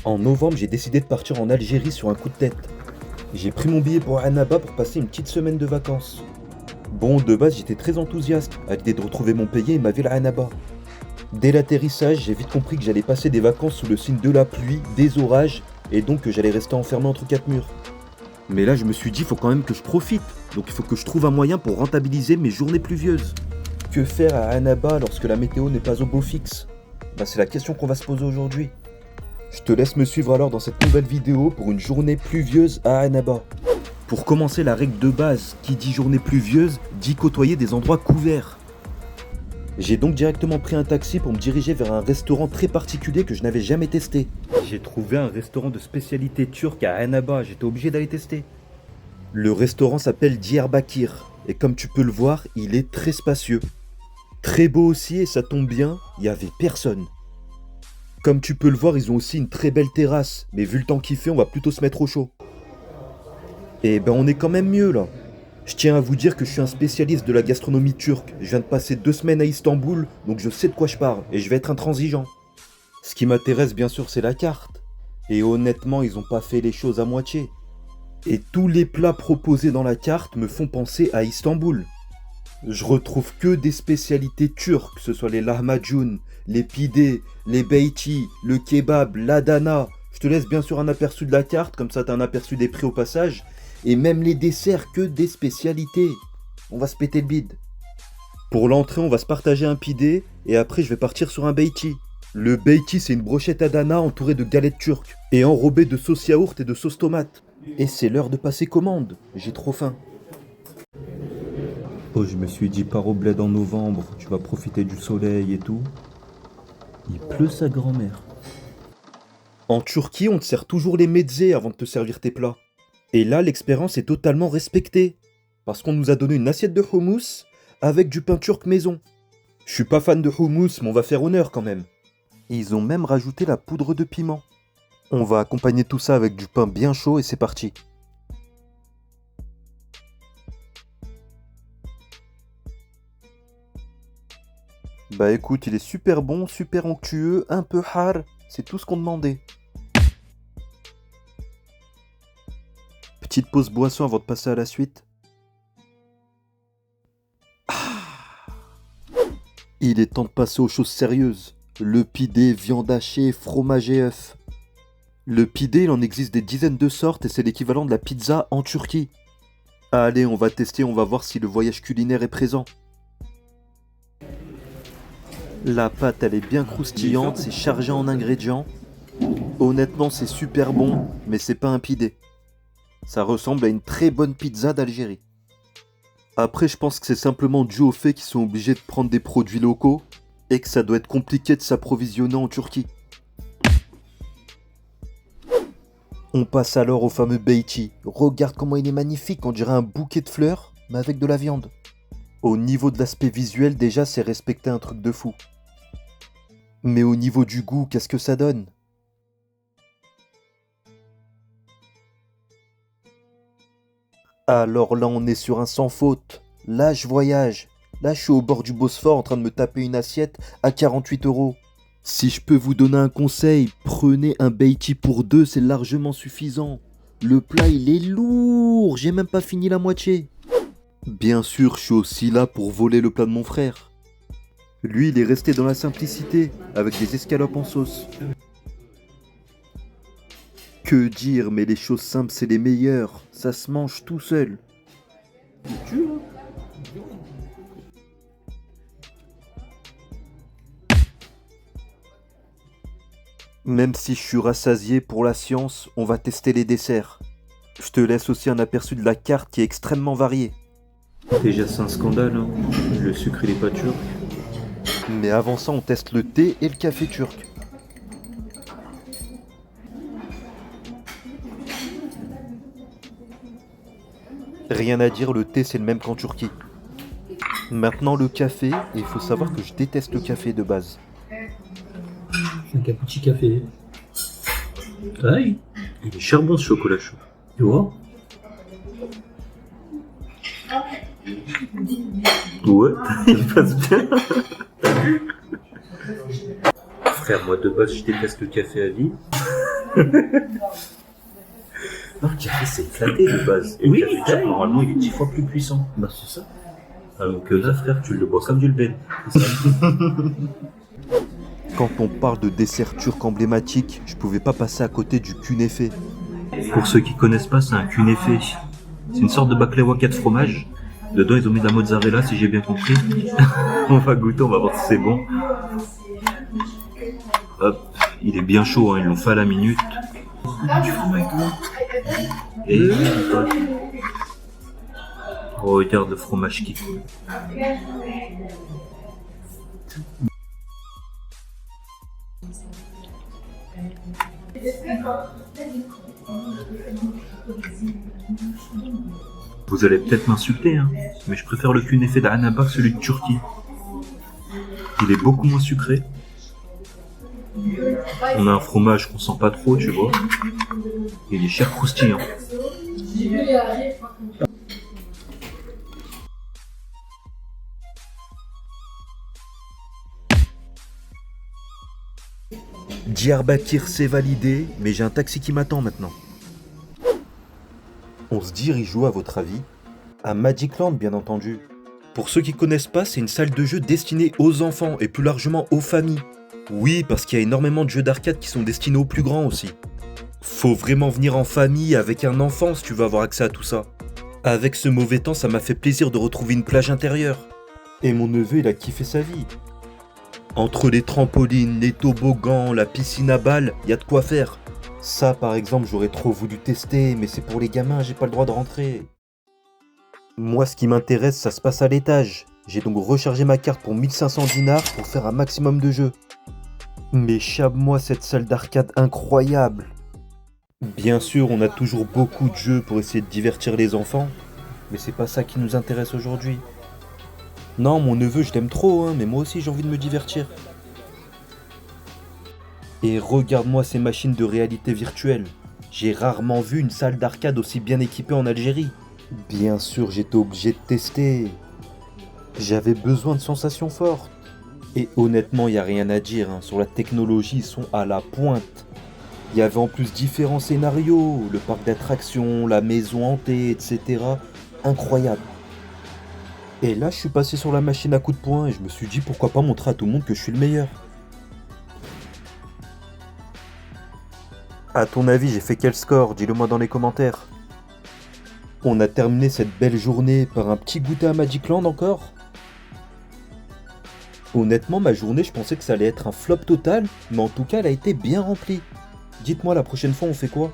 En novembre, j'ai décidé de partir en Algérie sur un coup de tête. J'ai pris mon billet pour Annaba pour passer une petite semaine de vacances. Bon, de base, j'étais très enthousiaste à l'idée de retrouver mon pays et ma ville à Annaba. Dès l'atterrissage, j'ai vite compris que j'allais passer des vacances sous le signe de la pluie, des orages, et donc que j'allais rester enfermé entre quatre murs. Mais là, je me suis dit, faut quand même que je profite. Donc il faut que je trouve un moyen pour rentabiliser mes journées pluvieuses. Que faire à Annaba lorsque la météo n'est pas au beau fixe? C'est la question qu'on va se poser aujourd'hui. Je te laisse me suivre alors dans cette nouvelle vidéo pour une journée pluvieuse à Annaba. Pour commencer, la règle de base, qui dit journée pluvieuse, dit côtoyer des endroits couverts. J'ai donc directement pris un taxi pour me diriger vers un restaurant très particulier que je n'avais jamais testé. J'ai trouvé un restaurant de spécialité turque à Annaba, j'étais obligé d'aller tester. Le restaurant s'appelle Diyarbakir, et comme tu peux le voir, il est très spacieux. Très beau aussi, et ça tombe bien, il n'y avait personne. Comme tu peux le voir, ils ont aussi une très belle terrasse, mais vu le temps qu'il fait, on va plutôt se mettre au chaud. Et on est quand même mieux là. Je tiens à vous dire que je suis un spécialiste de la gastronomie turque. Je viens de passer 2 semaines à Istanbul, donc je sais de quoi je parle, et je vais être intransigeant. Ce qui m'intéresse bien sûr, c'est la carte. Et honnêtement, ils ont pas fait les choses à moitié. Et tous les plats proposés dans la carte me font penser à Istanbul. Je retrouve que des spécialités turques, que ce soit les lahmacun, les pidés, les beyti, le kebab, l'adana. Je te laisse bien sûr un aperçu de la carte, comme ça t'as un aperçu des prix au passage. Et même les desserts, que des spécialités. On va se péter le bide. Pour l'entrée, on va se partager un pidé, et après je vais partir sur un beyti. Le beyti, c'est une brochette adana entourée de galettes turques, et enrobée de sauce yaourt et de sauce tomate. Et c'est l'heure de passer commande, j'ai trop faim. Oh, je me suis dit, pars au bled en novembre, tu vas profiter du soleil et tout. Il pleut sa grand-mère. En Turquie, on te sert toujours les mezzés avant de te servir tes plats. Et là, l'expérience est totalement respectée. Parce qu'on nous a donné une assiette de houmous avec du pain turc maison. Je suis pas fan de houmous, mais on va faire honneur quand même. Et ils ont même rajouté la poudre de piment. On va accompagner tout ça avec du pain bien chaud et c'est parti. Écoute, il est super bon, super onctueux, un peu hard, c'est tout ce qu'on demandait. Petite pause boisson avant de passer à la suite. Il est temps de passer aux choses sérieuses. Le pidé, viande hachée, fromage et œufs. Le pidé, il en existe des dizaines de sortes et c'est l'équivalent de la pizza en Turquie. Allez, on va tester, on va voir si le voyage culinaire est présent. La pâte, elle est bien croustillante, c'est chargé en ingrédients. Honnêtement, c'est super bon, mais c'est pas un pidé. Ça ressemble à une très bonne pizza d'Algérie. Après, je pense que c'est simplement dû au fait qu'ils sont obligés de prendre des produits locaux et que ça doit être compliqué de s'approvisionner en Turquie. On passe alors au fameux beyti. Regarde comment il est magnifique, on dirait un bouquet de fleurs, mais avec de la viande. Au niveau de l'aspect visuel, déjà, c'est respecter un truc de fou. Mais au niveau du goût, qu'est-ce que ça donne ? Alors là, on est sur un sans faute. Là, je voyage. Là, je suis au bord du Bosphore en train de me taper une assiette à 48 €. Si je peux vous donner un conseil, prenez un beyti pour 2, c'est largement suffisant. Le plat, il est lourd, j'ai même pas fini la moitié. Bien sûr, je suis aussi là pour voler le plat de mon frère. Lui, il est resté dans la simplicité, avec des escalopes en sauce. Que dire, mais les choses simples, c'est les meilleures. Ça se mange tout seul. Même si je suis rassasié pour la science, on va tester les desserts. Je te laisse aussi un aperçu de la carte qui est extrêmement variée. Déjà, c'est un scandale, hein. Le sucre, il est pas turc. Mais avant ça, on teste le thé et le café turc. Rien à dire, le thé c'est le même qu'en Turquie. Maintenant le café, et il faut savoir que je déteste le café de base. Un cappuccino café. Aïe, il est charbon ce chocolat chaud. Tu vois? Ouais, il passe bien. Frère, moi de base je déteste le café à vie. Non, le café c'est éclaté de base. Et Oui, le café turc, normalement il est 10 fois plus puissant. Bah c'est ça. Alors que là, frère, tu le bois comme du lben. Quand on parle de dessert turc emblématique, je pouvais pas passer à côté du künefe. Pour ceux qui connaissent pas, c'est un künefe. C'est une sorte de baklava 4 fromages. Dedans, ils ont mis de la mozzarella, si j'ai bien compris. On va goûter, on va voir si c'est bon. Hop, il est bien chaud, hein, ils l'ont fait à la minute. Et il colle. Oh, regarde le fromage qui coule. Vous allez peut-être m'insulter, hein, mais je préfère le künefe d'Annaba que celui de Turquie. Il est beaucoup moins sucré. On a un fromage qu'on sent pas trop, tu vois. Il est cher croustillant. Diyarbakir c'est validé, mais j'ai un taxi qui m'attend maintenant. On se dirige où à votre avis? À Magicland bien entendu. Pour ceux qui connaissent pas, c'est une salle de jeu destinée aux enfants et plus largement aux familles. Oui, parce qu'il y a énormément de jeux d'arcade qui sont destinés aux plus grands aussi. Faut vraiment venir en famille avec un enfant si tu veux avoir accès à tout ça. Avec ce mauvais temps, ça m'a fait plaisir de retrouver une plage intérieure. Et mon neveu, il a kiffé sa vie. Entre les trampolines, les toboggans, la piscine à balles, y a de quoi faire. Ça, par exemple, j'aurais trop voulu tester, mais c'est pour les gamins, j'ai pas le droit de rentrer. Moi, ce qui m'intéresse, ça se passe à l'étage. J'ai donc rechargé ma carte pour 1500 dinars pour faire un maximum de jeux. Mais chape-moi cette salle d'arcade incroyable. Bien sûr, on a toujours beaucoup de jeux pour essayer de divertir les enfants, mais c'est pas ça qui nous intéresse aujourd'hui. Non, mon neveu, je l'aime trop, hein, mais moi aussi j'ai envie de me divertir. Et regarde-moi ces machines de réalité virtuelle. J'ai rarement vu une salle d'arcade aussi bien équipée en Algérie. Bien sûr, j'étais obligé de tester. J'avais besoin de sensations fortes. Et honnêtement, il n'y a rien à dire, hein. Sur la technologie, ils sont à la pointe. Il y avait en plus différents scénarios, le parc d'attractions, la maison hantée, etc. Incroyable. Et là, je suis passé sur la machine à coups de poing et je me suis dit pourquoi pas montrer à tout le monde que je suis le meilleur. À ton avis, j'ai fait quel score? Dis-le moi dans les commentaires. On a terminé cette belle journée par un petit goûter à Magicland encore. Honnêtement, ma journée, je pensais que ça allait être un flop total, mais en tout cas, elle a été bien remplie. Dites-moi, la prochaine fois, on fait quoi?